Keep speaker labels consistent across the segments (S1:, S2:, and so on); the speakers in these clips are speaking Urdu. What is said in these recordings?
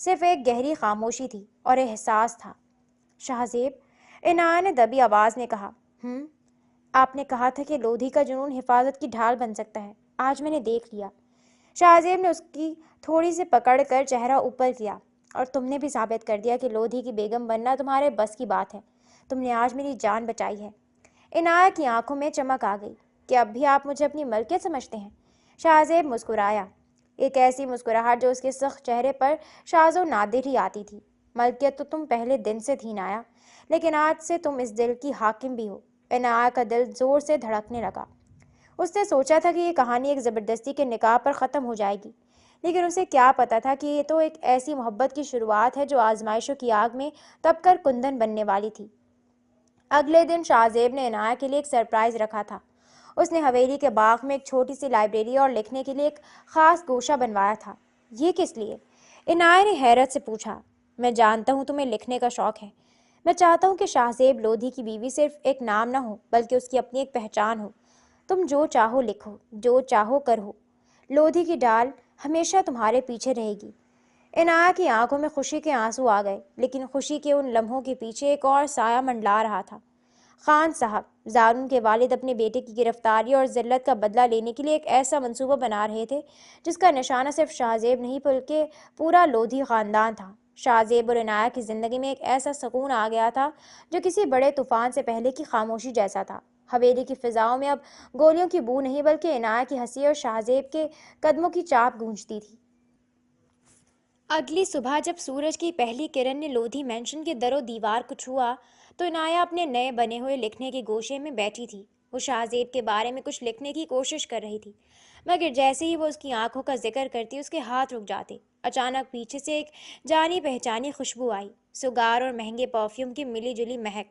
S1: صرف ایک گہری خاموشی تھی اور احساس تھا۔ شاہزیب، عنایہ نے دبی آواز میں کہا، آپ نے کہا تھا کہ لودھی کا جنون حفاظت کی ڈھال بن سکتا ہے، آج میں نے دیکھ لیا۔ شاہزیب نے اس کی تھوڑی سی پکڑ کر چہرہ اوپر کیا، اور تم نے بھی ثابت کر دیا کہ لودھی کی بیگم بننا تمہارے بس کی بات ہے۔ تم نے آج میری جان بچائی ہے۔ عنایہ کی آنکھوں میں چمک آ گئی کہ اب بھی آپ مجھے اپنی ملکیت سمجھتے ہیں۔ شاہزیب مسکرایا، ایک ایسی مسکراہٹ جو اس کے سخت چہرے پر شاذ و نادر ہی آتی تھی۔ ملکیت تو تم پہلے دن سے تھی نایا، لیکن آج سے تم اس دل کی حاکم بھی ہو۔ عنایہ کا دل زور سے دھڑکنے لگا۔ اس نے سوچا تھا کہ یہ کہانی ایک زبردستی کے نکاح پر ختم ہو جائے گی، لیکن اسے کیا پتا تھا کہ یہ تو ایک ایسی محبت کی شروعات ہے جو آزمائشوں کی آگ میں تپ کر کندن بننے والی تھی۔ اگلے دن شاہزیب نے عنایہ کے لیے ایک سرپرائز رکھا تھا۔ اس نے حویلی کے باغ میں ایک چھوٹی سی لائبریری اور لکھنے کے لیے ایک خاص گوشہ بنوایا تھا۔ یہ کس لیے؟ عنایہ نے حیرت سے پوچھا۔ میں جانتا ہوں تمہیں لکھنے کا شوق ہے۔ میں چاہتا ہوں کہ شاہزیب لودھی کی بیوی صرف ایک نام نہ ہو، بلکہ اس کی اپنی ایک پہچان ہو۔ تم جو چاہو لکھو، جو چاہو کرو، لودھی کی ڈال ہمیشہ تمہارے پیچھے رہے گی۔ عنایہ کی آنکھوں میں خوشی کے آنسو آ گئے، لیکن خوشی کے ان لمحوں کے پیچھے ایک اور سایہ منڈلا رہا تھا۔ خان صاحب، زارون کے والد اپنے بیٹے کی گرفتاری اور ذلت کا بدلہ لینے کے لیے ایک ایسا منصوبہ بنا رہے تھے جس کا نشانہ صرف شاہزیب نہیں بلکہ پورا لودھی خاندان تھا۔ شاہزیب اور عنایہ کی زندگی میں ایک ایسا سکون آ گیا تھا جو کسی بڑے طوفان سے پہلے کی خاموشی جیسا تھا۔ حویلی کی فضاؤں میں اب گولیوں کی بو نہیں بلکہ عنایہ کی ہنسی اور شاہزیب کے قدموں کی چاپ گونجتی تھی۔ اگلی صبح جب سورج کی پہلی کرن نے لودھی مینشن کے در و دیوار کو چھوا تو عنایہ اپنے نئے بنے ہوئے لکھنے کے گوشے میں بیٹھی تھی۔ وہ شاہزیب کے بارے میں کچھ لکھنے کی کوشش کر رہی تھی، مگر جیسے ہی وہ اس کی آنکھوں کا ذکر کرتی اس کے ہاتھ رک جاتے۔ اچانک پیچھے سے ایک جانی پہچانی خوشبو آئی، سگار اور مہنگے پرفیوم کی ملی جلی مہک۔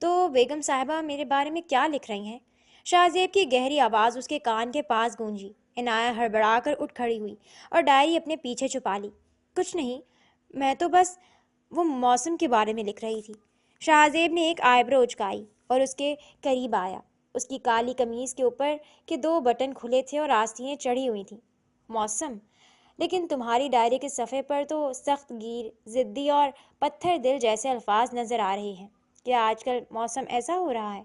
S1: تو بیگم صاحبہ میرے بارے میں کیا لکھ رہی ہیں؟ شاہزیب کی گہری آواز اس کے کان کے پاس گونجی۔ عنایہ ہڑبڑا کر اٹھ کھڑی ہوئی اور ڈائری اپنے پیچھے چھپا لی۔ کچھ نہیں، میں تو بس وہ موسم کے بارے میں لکھ رہی تھی۔ شاہزیب نے ایک آئیبرو اچکائی اور اس کے قریب آیا۔ اس کی کالی قمیض کے اوپر کے 2 بٹن کھلے تھے اور آستینیں چڑھی ہوئی تھیں۔ موسم؟ لیکن تمہاری ڈائری کے صفحے پر تو سخت گیر، ضدی اور پتھر دل جیسے الفاظ نظر آ رہے ہیں۔ کیا آج کل موسم ایسا ہو رہا ہے؟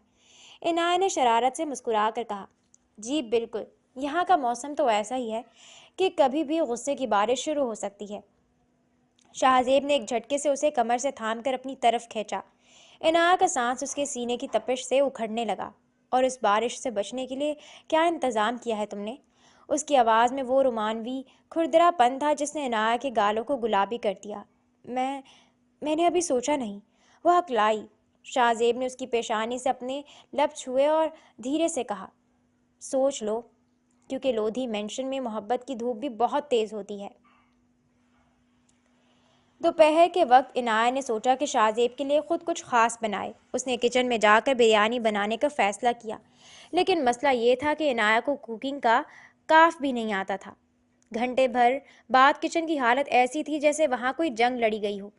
S1: عنایہ نے شرارت سے مسکرا کر کہا، جی بالکل، یہاں کا موسم تو ایسا ہی ہے کہ کبھی بھی غصے کی بارش شروع ہو سکتی ہے۔ شاہزیب نے ایک جھٹکے سے اسے کمر سے تھام کر اپنی طرف کھینچا۔ عنایہ کا سانس اس کے سینے کی تپش سے اکھڑنے لگا۔ اور اس بارش سے بچنے کے لیے کیا انتظام کیا ہے تم نے؟ اس کی آواز میں وہ رومانوی کھردرا پن تھا جس نے عنایہ کے گالوں کو گلابی کر دیا۔ میں نے ابھی سوچا نہیں، وہ ہکلائی۔ شاہزیب نے اس کی پیشانی سے اپنے لب چھوئے اور دھیرے سے کہا، سوچ لو، کیونکہ لودھی مینشن میں محبت کی دھوپ بھی بہت تیز ہوتی ہے۔ دوپہر کے وقت عنایہ نے سوچا کہ شاہزیب کے لیے خود کچھ خاص بنائے۔ اس نے کچن میں جا کر بریانی بنانے کا فیصلہ کیا، لیکن مسئلہ یہ تھا کہ عنایہ کو کوکنگ کا کاف بھی نہیں آتا تھا۔ گھنٹے بھر بعد کچن کی حالت ایسی تھی جیسے وہاں کوئی جنگ لڑی گئی ہو۔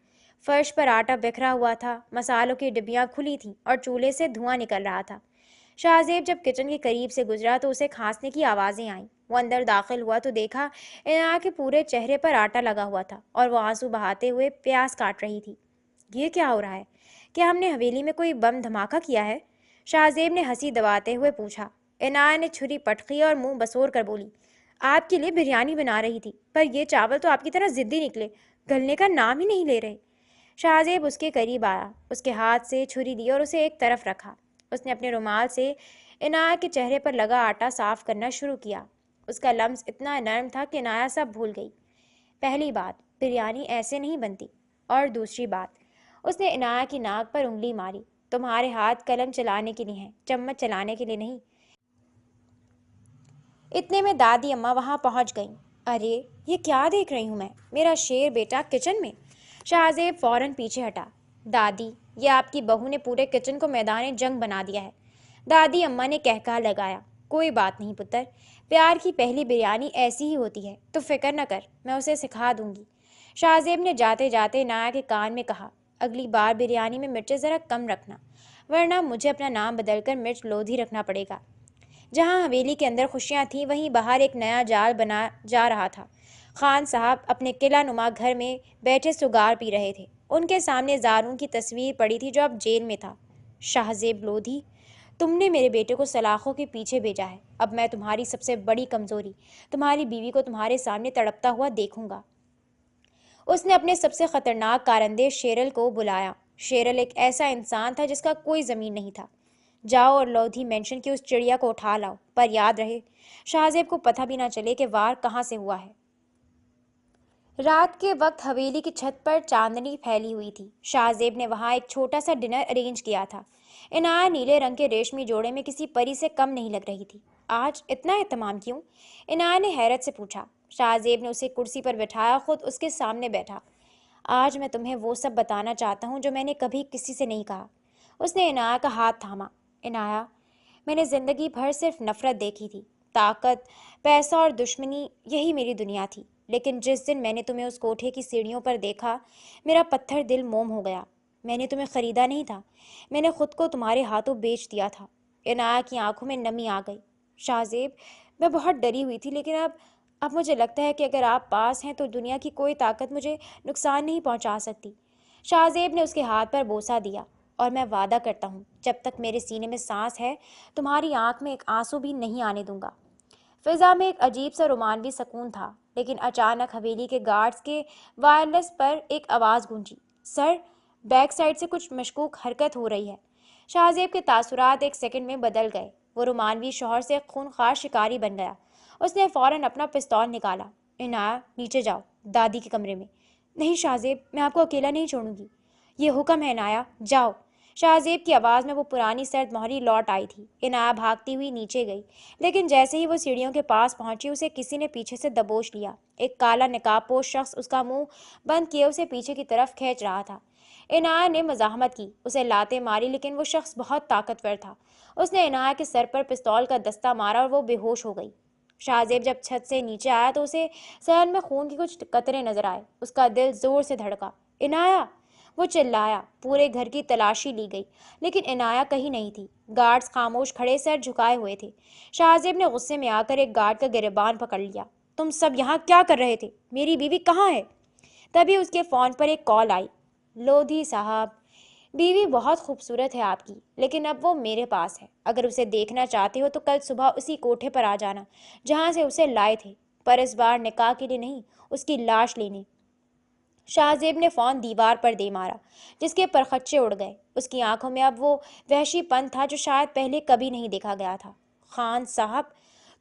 S1: فرش پر آٹا بکھرا ہوا تھا، مسالوں کی ڈبیاں کھلی تھیں اور چولہے سے دھواں نکل رہا تھا۔ شاہزیب جب کچن کے قریب سے گزرا تو اسے کھانسنے کی آوازیں آئیں۔ وہ اندر داخل ہوا تو دیکھا عنایہ کے پورے چہرے پر آٹا لگا ہوا تھا اور وہ آنسو بہاتے ہوئے پیاز کاٹ رہی تھی۔ یہ کیا ہو رہا ہے؟ کیا ہم نے حویلی میں کوئی بم دھماکہ کیا ہے؟ شاہزیب نے ہنسی دباتے ہوئے پوچھا۔ عنایہ نے چھری پٹکی اور منہ بسور کر بولی، آپ کے لیے بریانی بنا رہی تھی، پر یہ چاول تو آپ کی طرح ضدی نکلے، گلنے کا نام ہی نہیں لے رہے۔ شاہزیب اس کے قریب آیا، اس کے ہاتھ سے چھری لی اور اسے ایک طرف رکھا۔ اس نے اپنے رومال سے عنایہ کے چہرے پر لگا آٹا صاف کرنا شروع کیا۔ اس کا لمس اتنا نرم تھا کہ عنایہ سب بھول گئی۔ پہلی بات، بریانی ایسے نہیں بنتی، اور دوسری بات، اس نے عنایہ کی ناک پر انگلی ماری، تمہارے ہاتھ قلم چلانے کے لیے ہیں، چمچ چلانے کے لیے نہیں۔ اتنے میں دادی اماں وہاں پہنچ گئیں۔ ارے یہ کیا دیکھ رہی ہوں میں، میرا شیر بیٹا کچن میں؟ شاہزیب فوراً پیچھے ہٹا۔ دادی، یہ آپ کی بہو نے پورے کچن کو میدان جنگ بنا دیا ہے۔ دادی اماں نے کہکہا لگایا، کوئی بات نہیں پتر، پیار کی پہلی بریانی ایسی ہی ہوتی ہے، تو فکر نہ کر، میں اسے سکھا دوں گی۔ شاہزیب نے جاتے جاتے عنایہ کے کان میں کہا، اگلی بار بریانی میں مرچیں ذرا کم رکھنا، ورنہ مجھے اپنا نام بدل کر مرچ لودھی رکھنا پڑے گا۔ جہاں حویلی کے اندر خوشیاں تھیں وہیں باہر ایک نیا جال بنا جا رہا تھا۔ خان صاحب اپنے قلعہ نما گھر میں بیٹھے سگار پی رہے تھے۔ ان کے سامنے زارون کی تصویر پڑی تھی جو اب جیل میں تھا۔ شاہ زیب لودھی، تم نے میرے بیٹے کو سلاخوں کے پیچھے بھیجا ہے۔ اب میں تمہاری سب سے بڑی کمزوری، تمہاری بیوی کو تمہارے سامنے تڑپتا ہوا دیکھوں گا۔ اس نے اپنے سب سے خطرناک کارندے شیرل کو بلایا۔ شیرل ایک ایسا انسان تھا جس کا کوئی زمین نہیں تھا۔ جاؤ اور لودھی مینشن کی اس چڑیا کو اٹھا لاؤ، پر یاد رہے شاہ زیب کو پتہ بھی نہ چلے کہ وار کہاں سے ہوا ہے۔ رات کے وقت حویلی کی چھت پر چاندنی پھیلی ہوئی تھی۔ شاہ زیب نے وہاں ایک چھوٹا سا ڈنر ارینج کیا تھا۔ عنایا نیلے رنگ کے ریشمی جوڑے میں کسی پری سے کم نہیں لگ رہی تھی۔ آج اتنا اہتمام کیوں؟ عنایا نے حیرت سے پوچھا۔ شاہ زیب نے اسے کرسی پر بٹھایا، خود اس کے سامنے بیٹھا۔ آج میں تمہیں وہ سب بتانا چاہتا ہوں جو میں نے کبھی کسی سے نہیں کہا۔ اس نے عنایا کا ہاتھ تھاما۔ عنایا، میں نے زندگی بھر صرف نفرت دیکھی تھی، طاقت، پیسہ اور دشمنی، یہی میری دنیا تھی۔ لیکن جس دن میں نے تمہیں اس کوٹھے کی سیڑھیوں پر دیکھا، میرا پتھر دل موم ہو گیا۔ میں نے تمہیں خریدا نہیں تھا، میں نے خود کو تمہارے ہاتھوں بیچ دیا تھا۔ عنایا کی آنکھوں میں نمی آ گئی۔ شاہ زیب، میں بہت ڈری ہوئی تھی، لیکن اب مجھے لگتا ہے کہ اگر آپ پاس ہیں تو دنیا کی کوئی طاقت مجھے نقصان نہیں پہنچا سکتی۔ شاہ زیب نے اس کے ہاتھ پر بوسہ دیا۔ اور میں وعدہ کرتا ہوں، جب تک میرے سینے میں سانس ہے، تمہاری آنکھ میں ایک آنسو بھی نہیں آنے دوں گا۔ فضا میں ایک عجیب سا رومانوی سکون تھا، لیکن اچانک حویلی کے گارڈز کے وائرلیس پر ایک آواز گونجی۔ سر، بیک سائڈ سے کچھ مشکوک حرکت ہو رہی ہے۔ شاہ زیب کے تاثرات ایک سیکنڈ میں بدل گئے۔ وہ رومانوی شوہر سے خونخوار شکاری بن گیا۔ اس نے فوراً اپنا پستول نکالا۔ عنایا، نیچے جاؤ، دادی کے کمرے میں۔ نہیں شاہ زیب، میں آپ کو اکیلا نہیں چھوڑوں گی۔ یہ حکم ہے عنایا، جاؤ۔ شاہ زیب کی آواز میں وہ پرانی سرد مہری لوٹ آئی تھی۔ عنایا بھاگتی ہوئی نیچے گئی، لیکن جیسے ہی وہ سیڑھیوں کے پاس پہنچی، اسے کسی نے پیچھے سے دبوچ لیا۔ ایک کالا نقاب پوش شخص اس کا منہ بند کیے اسے پیچھے کی طرف کھینچ رہا تھا۔ عنایا نے مزاحمت کی، اسے لاتیں ماری، لیکن وہ شخص بہت طاقتور تھا۔ اس نے عنایا کے سر پر پستول کا دستہ مارا اور وہ بے ہوش ہو گئی۔ شاہ زیب جب چھت سے نیچے آیا تو اسے صحن میں خون کی کچھ قطرے نظر آئے۔ اس کا دل زور سے دھڑکا۔ عنایا! وہ چلایا۔ پورے گھر کی تلاشی لی گئی، لیکن عنایا کہیں نہیں تھی۔ گارڈز خاموش کھڑے سر جھکائے ہوئے تھے۔ شاہ زیب نے غصے میں آ کر ایک گارڈ کا گریبان پکڑ لیا۔ تم سب یہاں کیا کر رہے تھے؟ میری بیوی کہاں ہے؟ تبھی اس کے فون پر ایک کال آئی۔ لودھی صاحب، بیوی بہت خوبصورت ہے آپ کی، لیکن اب وہ میرے پاس ہے۔ اگر اسے دیکھنا چاہتے ہو تو کل صبح اسی کوٹھے پر آ جانا جہاں سے اسے لائے تھے، پر اس بار نکاح کے لیے نہیں، اس کی لاش لینے۔ شاہ زیب نے فون دیوار پر دے مارا، جس کے پرخچے اڑ گئے۔ اس کی آنکھوں میں اب وہ وحشی پن تھا جو شاید پہلے کبھی نہیں دیکھا گیا تھا۔ خان صاحب،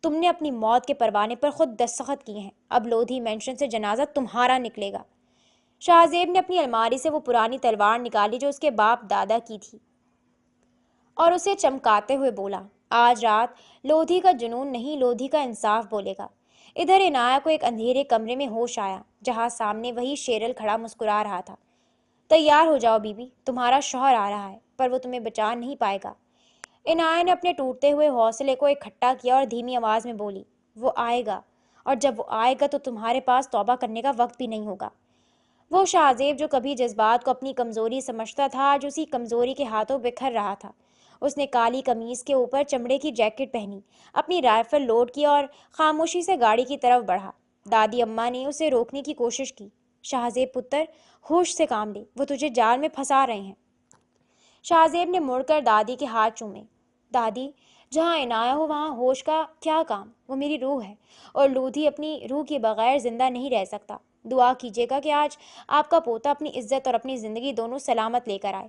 S1: تم نے اپنی موت کے پروانے پر خود دستخط کیے ہیں۔ اب لودھی مینشن سے جنازہ تمہارا نکلے گا۔ شاہ زیب نے اپنی الماری سے وہ پرانی تلوار نکالی جو اس کے باپ دادا کی تھی، اور اسے چمکاتے ہوئے بولا، آج رات لودھی کا جنون نہیں، لودھی کا انصاف بولے گا۔ ادھر عنایا کو ایک اندھیرے کمرے میں ہوش آیا، جہاں سامنے وہی شیرل کھڑا مسکرا رہا تھا۔ تیار ہو جاؤ بیوی، تمہارا شوہر آ رہا ہے، پر وہ تمہیں بچا نہیں پائے گا۔ عنایا نے اپنے ٹوٹتے ہوئے حوصلے کو اکٹھا کیا اور دھیمی آواز میں بولی، وہ آئے گا، اور جب وہ آئے گا تو تمہارے پاس توبہ کرنے کا وقت بھی نہیں ہوگا۔ وہ شاہ زیب جو کبھی جذبات کو اپنی کمزوری سمجھتا تھا، آج اسی کمزوری کے ہاتھوں بکھر رہا تھا۔ اس نے کالی قمیض کے اوپر چمڑے کی جیکٹ پہنی، اپنی رائفل لوڈ کی اور خاموشی سے گاڑی کی طرف بڑھا۔ دادی اماں نے اسے روکنے کی کوشش کی۔ شاہ زیب پتر، ہوش سے کام لے، وہ تجھے جال میں پھنسا رہے ہیں۔ شاہ زیب نے مڑ کر دادی کے ہاتھ چومے۔ دادی، جہاں عنایا ہو وہاں ہوش کا کیا کام؟ وہ میری روح ہے، اور لودھی اپنی روح کے بغیر زندہ نہیں رہ سکتا۔ دعا کیجیے گا کہ آج آپ کا پوتا اپنی عزت اور اپنی زندگی دونوں سلامت لے کر آئے۔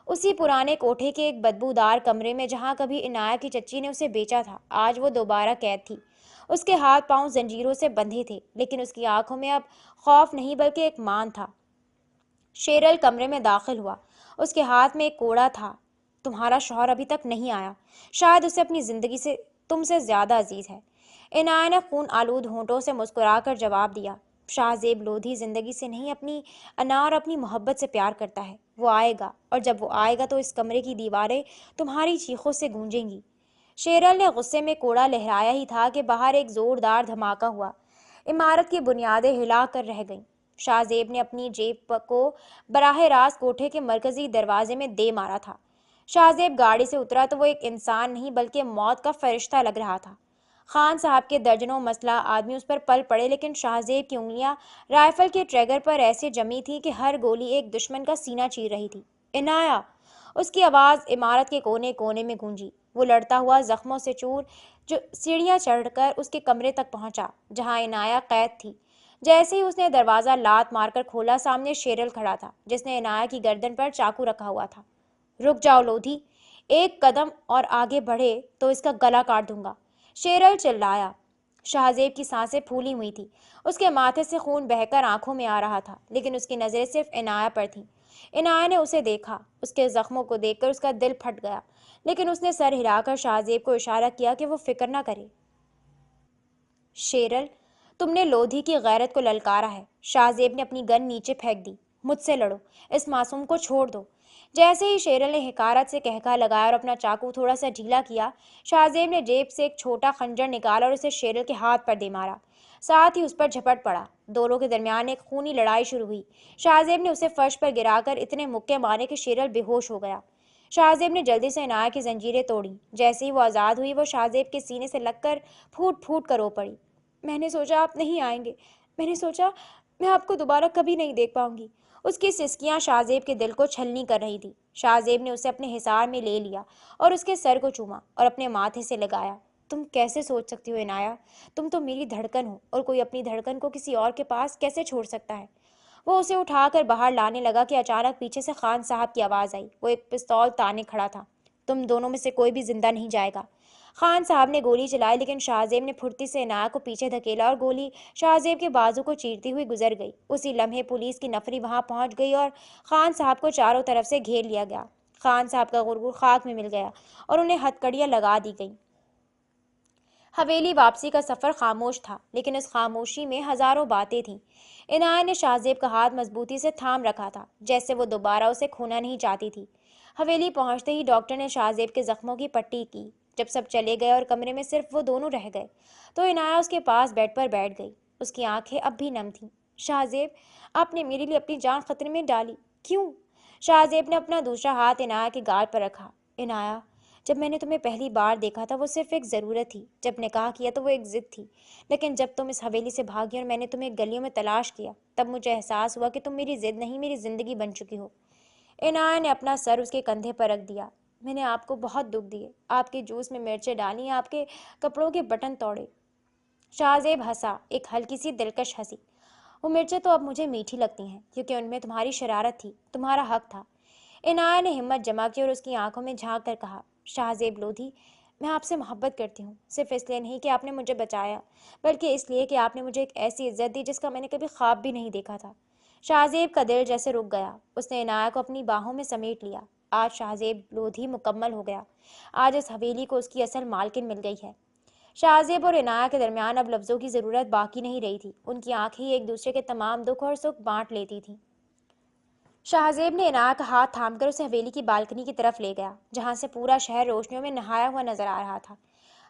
S1: اسی پرانے کوٹھے کے ایک بدبودار کمرے میں جہاں کبھی عنایا کی چچی نے اسے بیچا تھا، آج وہ دوبارہ قید تھی۔ اس کے ہاتھ پاؤں زنجیروں سے بندھے تھے، لیکن اس کی آنکھوں میں اب خوف نہیں بلکہ ایک مان تھا۔ شیرل کمرے میں داخل ہوا۔ اس کے ہاتھ میں ایک کوڑا تھا۔ تمہارا شوہر ابھی تک نہیں آیا، شاید اسے اپنی زندگی سے تم سے زیادہ عزیز ہے۔ عنایا نے خون آلود ہونٹوں سے مسکرا کر جواب دیا، شاہ زیب لودھی زندگی سے نہیں، اپنی انا اور اپنی محبت سے پیار کرتا ہے۔ وہ آئے گا، اور جب وہ آئے گا تو اس کمرے کی دیواریں تمہاری چیخوں سے گونجیں گی۔ شیرل نے غصے میں کوڑا لہرایا ہی تھا کہ باہر ایک زوردار دھماکہ ہوا۔ عمارت کی بنیادیں ہلا کر رہ گئیں۔ شاہ زیب نے اپنی جیب کو براہ راست کوٹھے کے مرکزی دروازے میں دے مارا تھا۔ شاہ زیب گاڑی سے اترا تو وہ ایک انسان نہیں بلکہ موت کا فرشتہ لگ رہا تھا۔ خان صاحب کے درجنوں مسلح آدمی اس پر پل پڑے، لیکن شاہزیب کی انگلیاں رائفل کے ٹریگر پر ایسے جمی تھی کہ ہر گولی ایک دشمن کا سینہ چیر رہی تھی۔ عنایا! اس کی آواز عمارت کے کونے کونے میں گونجی۔ وہ لڑتا ہوا زخموں سے چور جو سیڑھیاں چڑھ کر اس کے کمرے تک پہنچا جہاں عنایا قید تھی۔ جیسے ہی اس نے دروازہ لات مار کر کھولا، سامنے شیرل کھڑا تھا جس نے عنایا کی گردن پر چاقو رکھا ہوا تھا۔ رک جاؤ لودھی، ایک قدم اور آگے بڑھے تو اس کا گلا کاٹ دوں گا، شیرل چلایا۔ شاہزیب کی سانسیں پھولی ہوئی تھی، اس کے ماتھے سے خون بہہ کر آنکھوں میں آ رہا تھا، لیکن اس کی نظریں صرف عنایا پر تھیں۔ عنایا نے اسے دیکھا، اس کے زخموں کو دیکھ کر اس کا دل پھٹ گیا، لیکن اس نے سر ہلا کر شاہزیب کو اشارہ کیا کہ وہ فکر نہ کرے۔ شیرل، تم نے لودھی کی غیرت کو للکارا ہے۔ شاہزیب نے اپنی گن نیچے پھینک دی۔ مجھ سے لڑو، اس معصوم کو چھوڑ دو۔ جیسے ہی شیرل نے حقارت سے کہکہا لگایا اور اپنا چاقو تھوڑا سا ڈھیلا کیا، شاہزیب نے جیب سے ایک چھوٹا خنجر نکالا اور اسے شیرل کے ہاتھ پر دے مارا، ساتھ ہی اس پر جھپٹ پڑا۔ دونوں کے درمیان ایک خونی لڑائی شروع ہوئی۔ شاہزیب نے اسے فرش پر گرا کر اتنے مکے مارے کہ شیرل بے ہوش ہو گیا۔ شاہزیب نے جلدی سے عنایا کی زنجیریں توڑیں۔ جیسے ہی وہ آزاد ہوئی، وہ شاہزیب کے سینے سے لگ کر پھوٹ پھوٹ کر رو پڑی۔ میں نے سوچا آپ نہیں آئیں گے، میں نے سوچا میں آپ کو دوبارہ کبھی نہیں دیکھ پاؤں گی۔ اس کی سسکیاں شاہزیب کے دل کو چھلنی کر رہی تھی۔ شاہزیب نے اسے اپنے حصار میں لے لیا اور اس کے سر کو چوما اور اپنے ماتھے سے لگایا۔ تم کیسے سوچ سکتی ہو عنایا؟ تم تو میری دھڑکن ہو، اور کوئی اپنی دھڑکن کو کسی اور کے پاس کیسے چھوڑ سکتا ہے؟ وہ اسے اٹھا کر باہر لانے لگا کہ اچانک پیچھے سے خان صاحب کی آواز آئی۔ وہ ایک پستول تانے کھڑا تھا۔ تم دونوں میں سے کوئی بھی زندہ نہیں جائے گا۔ خان صاحب نے گولی چلائی، لیکن شاہزیب نے پھرتی سے عنایا کو پیچھے دھکیلا اور گولی شاہزیب کے بازو کو چیرتی ہوئی گزر گئی۔ اسی لمحے پولیس کی نفری وہاں پہنچ گئی اور خان صاحب کو چاروں طرف سے گھیر لیا گیا۔ خان صاحب کا غرور خاک میں مل گیا اور انہیں ہتکڑیاں لگا دی گئیں۔ حویلی واپسی کا سفر خاموش تھا، لیکن اس خاموشی میں ہزاروں باتیں تھیں۔ عنایا نے شاہزیب کا ہاتھ مضبوطی سے تھام رکھا تھا، جیسے وہ دوبارہ اسے کھونا نہیں چاہتی تھی۔ حویلی پہنچتے ہی ڈاکٹر نے شاہزیب کے زخموں کی پٹی کی۔ جب سب چلے گئے اور کمرے میں صرف وہ دونوں رہ گئے تو عنایا اس کے پاس بیڈ پر بیٹھ گئی۔ اس کی آنکھیں اب بھی نم تھیں۔ شاہزیب، آپ نے میرے لیے اپنی جان خطرے میں ڈالی، کیوں؟ شاہزیب نے اپنا دوسرا ہاتھ عنایا کے گال پر رکھا۔ عنایا، جب میں نے تمہیں پہلی بار دیکھا تھا وہ صرف ایک ضرورت تھی، جب نکاح کیا تو وہ ایک ضد تھی، لیکن جب تم اس حویلی سے بھاگی اور میں نے تمہیں گلیوں میں تلاش کیا، تب مجھے احساس ہوا کہ تم میری ضد نہیں، میری زندگی بن چکی ہو۔ عنایا نے اپنا سر اس کے کندھے پر رکھ دیا۔ میں نے آپ کو بہت دکھ دیے، آپ کے جوس میں مرچیں ڈالی، آپ کے کپڑوں کے بٹن توڑے۔ شاہزیب ہنسا، ایک ہلکی سی دلکش ہنسی۔ وہ مرچیں تو اب مجھے میٹھی لگتی ہیں کیونکہ ان میں تمہاری شرارت تھی، تمہارا حق تھا۔ عنایا نے ہمت جمع کی اور اس کی آنکھوں میں جھانک کر کہا، شاہزیب لودھی، میں آپ سے محبت کرتی ہوں، صرف اس لیے نہیں کہ آپ نے مجھے بچایا، بلکہ اس لیے کہ آپ نے مجھے ایک ایسی عزت دی جس کا میں نے کبھی خواب بھی نہیں دیکھا تھا۔ شاہزیب کا دل جیسے رک گیا۔ اس نے عنایا کو اپنی باہوں میں سمیٹ لیا۔ آج شاہزیب لودھی مکمل ہو گیا۔ آج اس حویلی کو اس کی اصل مالکن مل گئی ہے۔ شاہزیب اور عنایا کے درمیان اب لفظوں کی ضرورت باقی نہیں رہی تھی۔ ان کی آنکھیں ایک دوسرے کے تمام دکھ اور سکھ بانٹ لیتی تھیں۔ شاہزیب نے عنایا کا ہاتھ تھام کر اسے حویلی کی بالکنی کی طرف لے گیا، جہاں سے پورا شہر روشنیوں میں نہایا ہوا نظر آ رہا تھا۔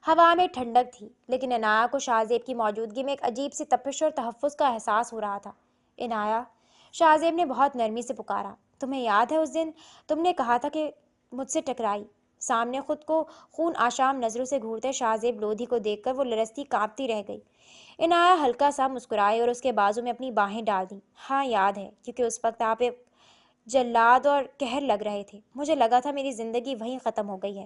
S1: ہوا میں ٹھنڈک تھی، لیکن عنایا کو شاہزیب کی موجودگی میں ایک عجیب سی تپش اور تحفظ کا احساس ہو رہا تھا۔ عنایا، شاہزیب نے بہت نرمی سے پکارا، تمہیں یاد ہے اس دن تم نے کہا تھا کہ مجھ سے ٹکرائی؟ سامنے خود کو خون آشام نظروں سے گھورتے شاہزیب لودھی کو دیکھ کر وہ لرزتی کانپتی رہ گئی۔ عنایا ہلکا سا مسکرائی اور اس کے بازو میں اپنی باہیں ڈال دیں۔ ہاں یاد ہے، کیونکہ اس وقت آپ ایک جلاد اور قہر لگ رہے تھے، مجھے لگا تھا میری زندگی وہیں ختم ہو گئی ہے۔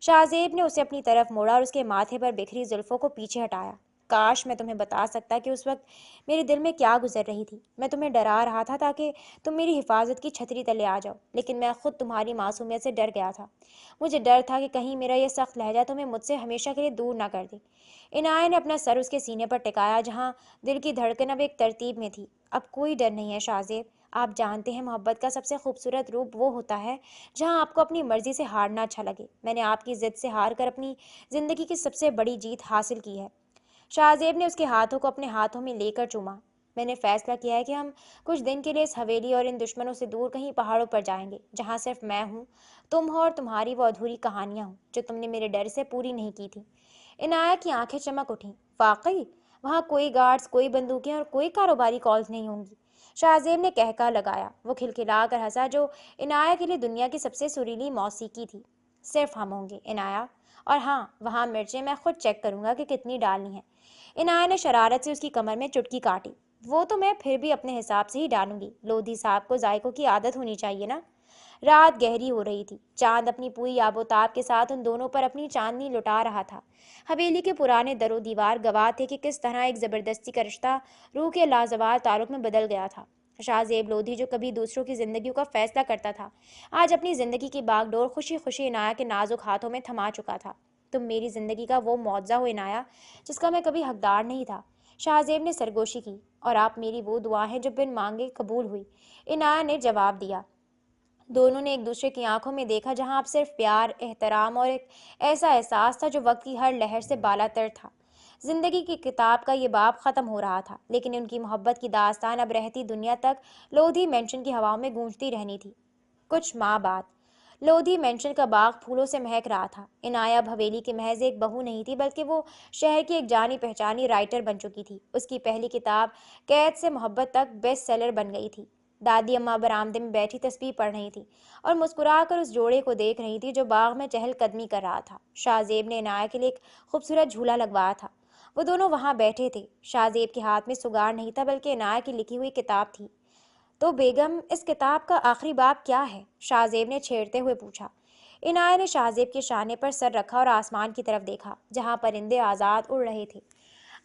S1: شاہزیب نے اسے اپنی طرف موڑا اور اس کے ماتھے پر بکھری زلفوں کو پیچھے ہٹایا۔ کاش میں تمہیں بتا سکتا کہ اس وقت میرے دل میں کیا گزر رہی تھی۔ میں تمہیں ڈرا رہا تھا تاکہ تم میری حفاظت کی چھتری تلے آ جاؤ، لیکن میں خود تمہاری معصومیت سے ڈر گیا تھا۔ مجھے ڈر تھا کہ کہیں میرا یہ سخت لہجہ تمہیں مجھ سے ہمیشہ کے لیے دور نہ کر دے۔ عنایا نے اپنا سر اس کے سینے پر ٹکایا، جہاں دل کی دھڑکن اب ایک ترتیب میں تھی۔ اب کوئی ڈر نہیں ہے شاہزیب، آپ جانتے ہیں محبت کا سب سے خوبصورت روپ وہ ہوتا ہے جہاں آپ کو اپنی مرضی سے ہارنا اچھا لگے۔ میں نے آپ کی ضد سے ہار کر اپنی زندگی کی سب سے بڑی جیت حاصل کی ہے۔ شاہزیب نے اس کے ہاتھوں کو اپنے ہاتھوں میں لے کر چوما۔ میں نے فیصلہ کیا ہے کہ ہم کچھ دن کے لیے اس حویلی اور ان دشمنوں سے دور کہیں پہاڑوں پر جائیں گے، جہاں صرف میں ہوں، تم ہو اور تمہاری وہ ادھوری کہانیاں ہوں جو تم نے میرے ڈر سے پوری نہیں کی تھی۔ عنایا کی آنکھیں چمک اٹھیں۔ واقعی؟ وہاں کوئی گارڈز، کوئی بندوقیں اور کوئی کاروباری کالز نہیں ہوں گی؟ شاہزیب نے کہکہا لگایا۔ وہ کھلکھلا کر ہنسا جو عنایا کے لیے دنیا کی سب سے سریلی موسیقی تھی۔ صرف ہم ہوں گے عنایا، اور ہاں وہاں مرچیں میں خود چیک کروں گا کہ کتنی ڈالنی ہے۔ عنایت نے شرارت سے اس کی کمر میں چٹکی کاٹی۔ وہ تو میں پھر بھی اپنے حساب سے ہی ڈالوں گی، لودھی صاحب کو ذائقوں کی عادت ہونی چاہیے نا۔ رات گہری ہو رہی تھی، چاند اپنی پوری آب و تاب کے ساتھ ان دونوں پر اپنی چاندنی لٹا رہا تھا۔ حویلی کے پرانے در و دیوار گواہ تھے کہ کس طرح ایک زبردستی کا رشتہ روح کے لازوال تعلق میں بدل گیا تھا۔ شاہ زیب لودھی جو کبھی دوسروں کی زندگیوں کا فیصلہ کرتا تھا، آج اپنی زندگی کی باغ ڈور خوشی خوشی عنایت کے نازک ہاتھوں میں تھما چکا تھا۔ تم میری زندگی کا وہ معجزہ ہو عنایت، جس کا میں کبھی حقدار نہیں تھا۔ شاہ زیب نے سرگوشی کی۔ اور آپ میری وہ دعا ہیں جو بن مانگے قبول ہوئی، عنایت نے جواب دیا۔ دونوں نے ایک دوسرے کی آنکھوں میں دیکھا جہاں اب صرف پیار، احترام اور ایک ایسا احساس تھا جو وقت کی ہر لہر سے بالا تر تھا۔ زندگی کی کتاب کا یہ باب ختم ہو رہا تھا، لیکن ان کی محبت کی داستان اب رہتی دنیا تک لودھی مینشن کی ہواؤں میں گونجتی رہنی تھی۔ کچھ ماہ بعد لودھی مینشن کا باغ پھولوں سے مہک رہا تھا۔ عنایت اب حویلی کی محض ایک بہو نہیں تھی، بلکہ وہ شہر کی ایک جانی پہچانی رائٹر بن چکی تھی۔ اس کی پہلی کتاب قید سے محبت تک بیسٹ سیلر بن گئی تھی۔ دادی اماں برآمدے میں بیٹھی تسبیح پڑھ رہی تھی اور مسکرا کر اس جوڑے کو دیکھ رہی تھی جو باغ میں چہل قدمی کر رہا تھا۔ شاہ زیب نے عنایت کے لیے ایک خوبصورت جھولا لگوایا تھا۔ وہ دونوں وہاں بیٹھے تھے۔ شاہ زیب کے ہاتھ میں سگار نہیں تھا، بلکہ عنایت کی لکھی ہوئی کتاب تھی۔ تو بیگم، اس کتاب کا آخری باب کیا ہے؟ شاہ زیب نے چھیڑتے ہوئے پوچھا۔ عنایت نے شاہ زیب کے شانے پر سر رکھا اور آسمان کی طرف دیکھا جہاں پرندے آزاد اڑ رہے تھے۔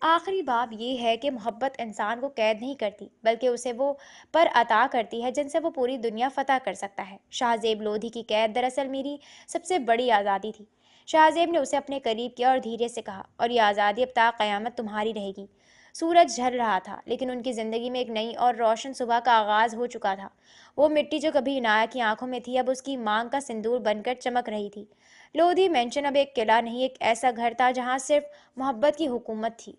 S1: آخری باب یہ ہے کہ محبت انسان کو قید نہیں کرتی، بلکہ اسے وہ پر عطا کرتی ہے جن سے وہ پوری دنیا فتح کر سکتا ہے۔ شاہ زیب لودھی کی قید دراصل میری سب سے بڑی آزادی تھی۔ شاہ زیب نے اسے اپنے قریب کیا اور دھیرے سے کہا، اور یہ آزادی اب تا قیامت تمہاری رہے گی۔ سورج ڈھل رہا تھا، لیکن ان کی زندگی میں ایک نئی اور روشن صبح کا آغاز ہو چکا تھا۔ وہ مٹی جو کبھی عنایت کی آنکھوں میں تھی، اب اس کی مانگ کا سندور بن کر چمک رہی تھی۔ لودھی مینشن اب ایک قلعہ نہیں، ایک ایسا گھر تھا جہاں صرف محبت کی حکومت تھی۔